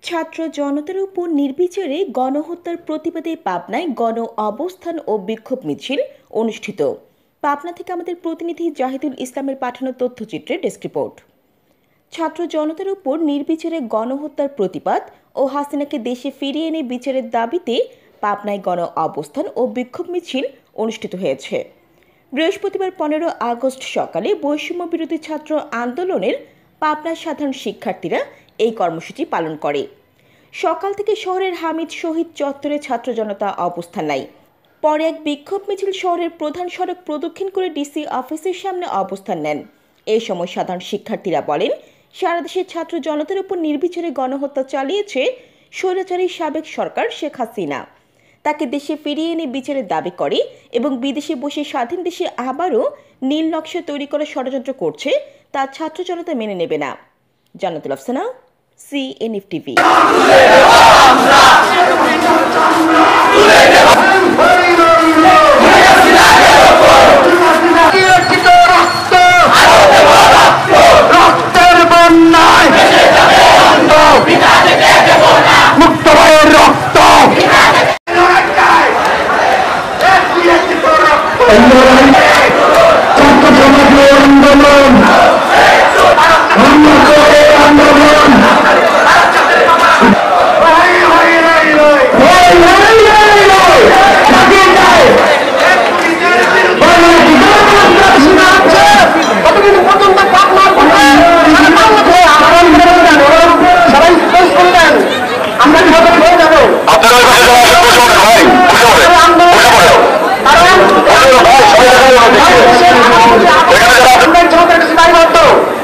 ছাত্র জনতার উপর নির্বিচারে গণহত্যার প্রতিবাদে পাবনায় গণ অবস্থান ও বিক্ষোভ মিছিল অনুষ্ঠিত। পাবনা থেকে আমাদের প্রতিনিধি জাহিদুল ইসলামের পাঠানো তথ্যচিত্রে ডেস্ক রিপোর্ট। ছাত্র জনতার উপর নির্বিচারে গণহত্যার প্রতিবাদ ও হাসিনাকে দেশে ফিরিয়ে এনে বিচারের দাবিতে পাবনায় গণ অবস্থান ও বিক্ষোভ মিছিল অনুষ্ঠিত হয়েছে। বৃহস্পতিবার 15 আগস্ট সকালে বৈষম্য বিরোধী ছাত্র আন্দোলনের পাবনার সাধারণ শিক্ষার্থীরা এই কর্মসূচি পালন করে। সকাল থেকে শহরের হামিদ শহীদ চত্বরে ছাত্র জনতা অবস্থান নেয়। পরে এক বিক্ষোভ মিছিল শহরের প্রধান সড়ক প্রদক্ষিণ করে ডিসি অফিসের সামনে অবস্থান নেন। এই সময় সাধারণ শিক্ষার্থীরা বলেন, সারা দেশের ছাত্র জনতার উপর নির্বিচারে গণহত্যা চালিয়েছে স্বৈরাচারী সাবেক সরকার শেখ হাসিনা। তাকে দেশে ফিরিয়ে এনে বিচারের দাবি করে এবং বিদেশে বসে স্বাধীন দেশে আবারও নীল নকশা তৈরি করার ষড়যন্ত্র করছে তা ছাত্র জনতা মেনে নেবে না। জান্নাতুল আফসানা, CNF TV।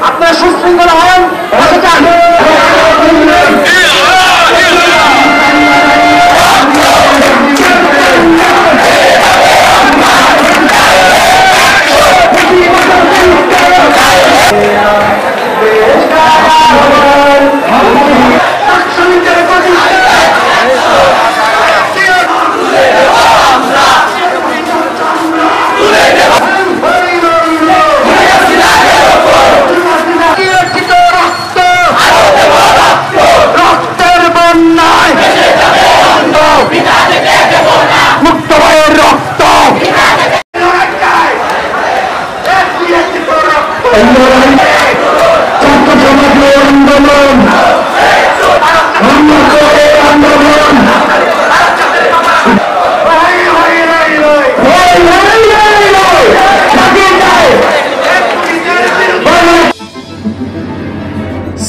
আপনারা সুশৃঙ্খল হন।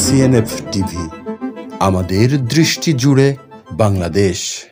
CNF TV, আমাদের দৃষ্টি জুড়ে বাংলাদেশ।